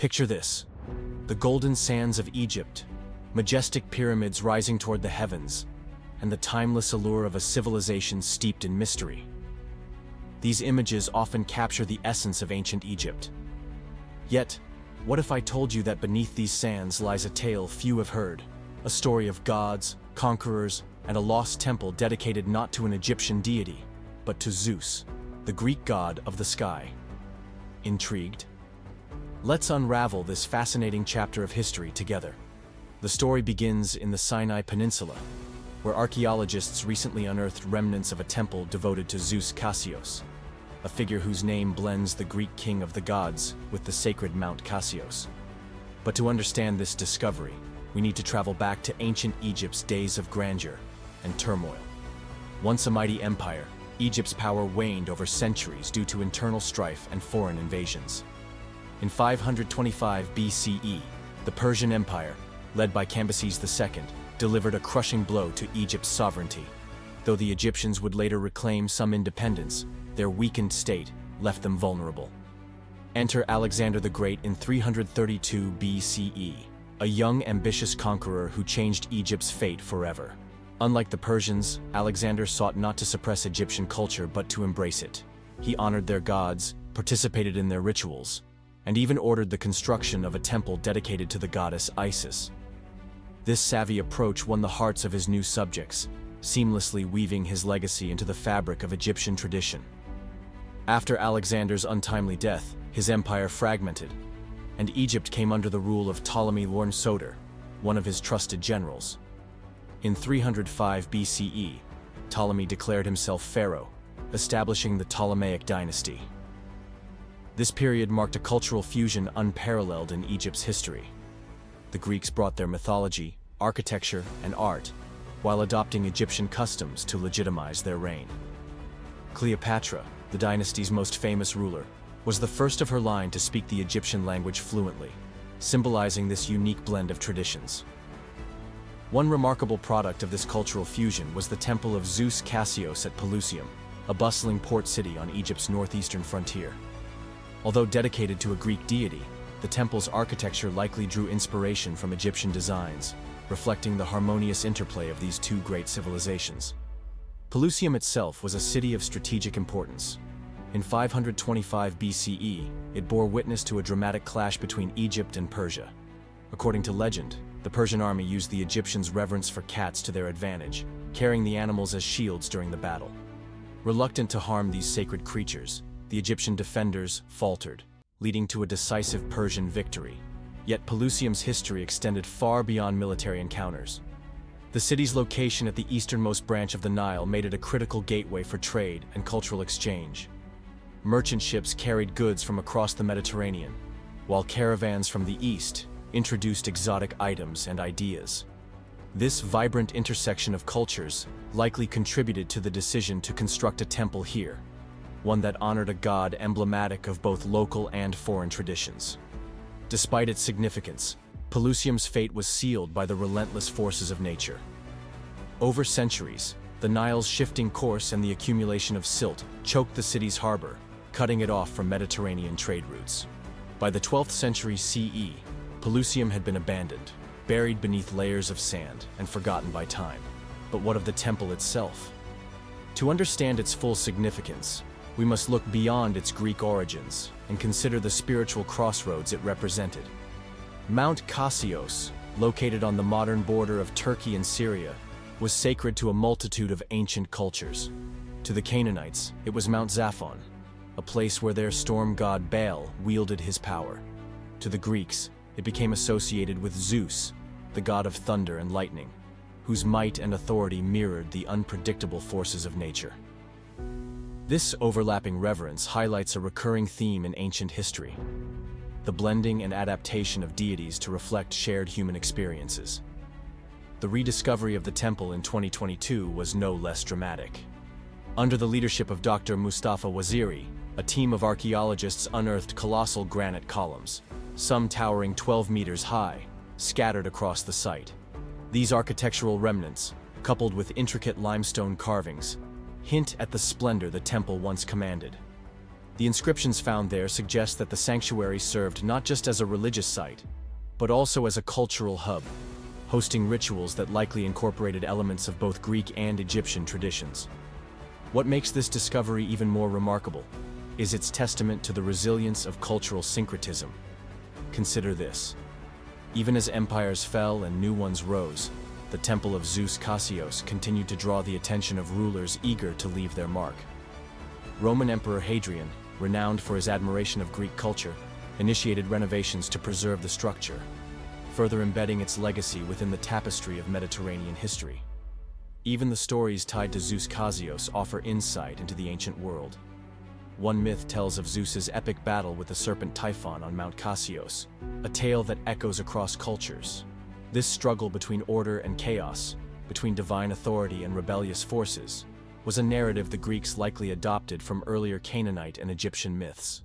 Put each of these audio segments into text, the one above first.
Picture this: the golden sands of Egypt, majestic pyramids rising toward the heavens, and the timeless allure of a civilization steeped in mystery. These images often capture the essence of ancient Egypt. Yet, what if I told you that beneath these sands lies a tale few have heard, a story of gods, conquerors, and a lost temple dedicated not to an Egyptian deity, but to Zeus, the Greek god of the sky? Intrigued? Let's unravel this fascinating chapter of history together. The story begins in the Sinai Peninsula, where archaeologists recently unearthed remnants of a temple devoted to Zeus Cassios, a figure whose name blends the Greek king of the gods with the sacred Mount Cassios. But to understand this discovery, we need to travel back to ancient Egypt's days of grandeur and turmoil. Once a mighty empire, Egypt's power waned over centuries due to internal strife and foreign invasions. In 525 BCE, the Persian Empire, led by Cambyses II, delivered a crushing blow to Egypt's sovereignty. Though the Egyptians would later reclaim some independence, their weakened state left them vulnerable. Enter Alexander the Great in 332 BCE, a young, ambitious conqueror who changed Egypt's fate forever. Unlike the Persians, Alexander sought not to suppress Egyptian culture but to embrace it. He honored their gods, participated in their rituals, and even ordered the construction of a temple dedicated to the goddess Isis. This savvy approach won the hearts of his new subjects, seamlessly weaving his legacy into the fabric of Egyptian tradition. After Alexander's untimely death, his empire fragmented, and Egypt came under the rule of Ptolemy Soter, one of his trusted generals. In 305 BCE, Ptolemy declared himself pharaoh, establishing the Ptolemaic dynasty. This period marked a cultural fusion unparalleled in Egypt's history. The Greeks brought their mythology, architecture, and art, while adopting Egyptian customs to legitimize their reign. Cleopatra, the dynasty's most famous ruler, was the first of her line to speak the Egyptian language fluently, symbolizing this unique blend of traditions. One remarkable product of this cultural fusion was the temple of Zeus Cassios at Pelusium, a bustling port city on Egypt's northeastern frontier. Although dedicated to a Greek deity, the temple's architecture likely drew inspiration from Egyptian designs, reflecting the harmonious interplay of these two great civilizations. Pelusium itself was a city of strategic importance. In 525 BCE, it bore witness to a dramatic clash between Egypt and Persia. According to legend, the Persian army used the Egyptians' reverence for cats to their advantage, carrying the animals as shields during the battle. Reluctant to harm these sacred creatures, the Egyptian defenders faltered, leading to a decisive Persian victory. Yet Pelusium's history extended far beyond military encounters. The city's location at the easternmost branch of the Nile made it a critical gateway for trade and cultural exchange. Merchant ships carried goods from across the Mediterranean, while caravans from the east introduced exotic items and ideas. This vibrant intersection of cultures likely contributed to the decision to construct a temple here, one that honored a god emblematic of both local and foreign traditions. Despite its significance, Pelusium's fate was sealed by the relentless forces of nature. Over centuries, the Nile's shifting course and the accumulation of silt choked the city's harbor, cutting it off from Mediterranean trade routes. By the 12th century CE, Pelusium had been abandoned, buried beneath layers of sand, and forgotten by time. But what of the temple itself? To understand its full significance, we must look beyond its Greek origins and consider the spiritual crossroads it represented. Mount Cassios, located on the modern border of Turkey and Syria, was sacred to a multitude of ancient cultures. To the Canaanites, it was Mount Zaphon, a place where their storm god Baal wielded his power. To the Greeks, it became associated with Zeus, the god of thunder and lightning, whose might and authority mirrored the unpredictable forces of nature. This overlapping reverence highlights a recurring theme in ancient history: the blending and adaptation of deities to reflect shared human experiences. The rediscovery of the temple in 2022 was no less dramatic. Under the leadership of Dr. Mustafa Waziri, a team of archaeologists unearthed colossal granite columns, some towering 12 meters high, scattered across the site. These architectural remnants, coupled with intricate limestone carvings, hint at the splendor the temple once commanded. The inscriptions found there suggest that the sanctuary served not just as a religious site, but also as a cultural hub, hosting rituals that likely incorporated elements of both Greek and Egyptian traditions. What makes this discovery even more remarkable is its testament to the resilience of cultural syncretism. Consider this. Even as empires fell and new ones rose, the temple of Zeus Cassius continued to draw the attention of rulers eager to leave their mark. Roman Emperor Hadrian, renowned for his admiration of Greek culture, initiated renovations to preserve the structure, further embedding its legacy within the tapestry of Mediterranean history. Even the stories tied to Zeus Cassius offer insight into the ancient world. One myth tells of Zeus's epic battle with the serpent Typhon on Mount Cassius, a tale that echoes across cultures. This struggle between order and chaos, between divine authority and rebellious forces, was a narrative the Greeks likely adopted from earlier Canaanite and Egyptian myths.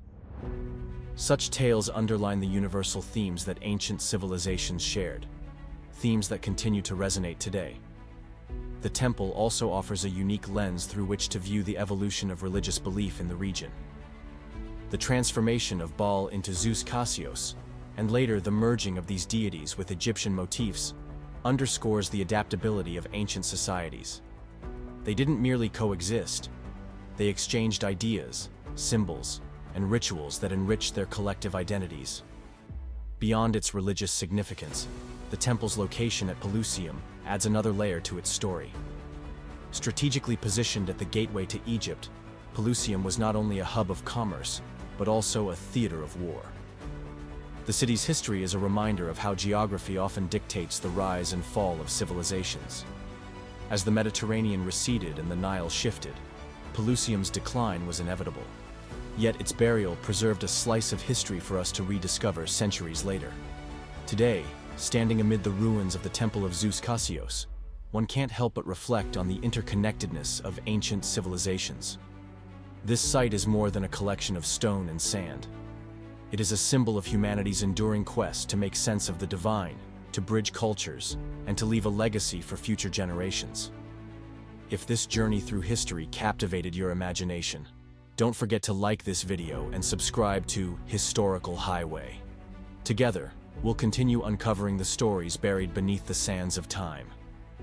Such tales underline the universal themes that ancient civilizations shared, themes that continue to resonate today. The temple also offers a unique lens through which to view the evolution of religious belief in the region. The transformation of Baal into Zeus Cassius, and later the merging of these deities with Egyptian motifs, underscores the adaptability of ancient societies. They didn't merely coexist, they exchanged ideas, symbols, and rituals that enriched their collective identities. Beyond its religious significance, the temple's location at Pelusium adds another layer to its story. Strategically positioned at the gateway to Egypt, Pelusium was not only a hub of commerce, but also a theater of war. The city's history is a reminder of how geography often dictates the rise and fall of civilizations. As the Mediterranean receded and the Nile shifted, Pelusium's decline was inevitable. Yet its burial preserved a slice of history for us to rediscover centuries later. Today, standing amid the ruins of the Temple of Zeus Cassius, one can't help but reflect on the interconnectedness of ancient civilizations. This site is more than a collection of stone and sand. It is a symbol of humanity's enduring quest to make sense of the divine, to bridge cultures, and to leave a legacy for future generations. If this journey through history captivated your imagination, don't forget to like this video and subscribe to Historical Highway. Together, we'll continue uncovering the stories buried beneath the sands of time.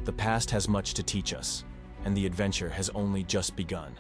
The past has much to teach us, and the adventure has only just begun.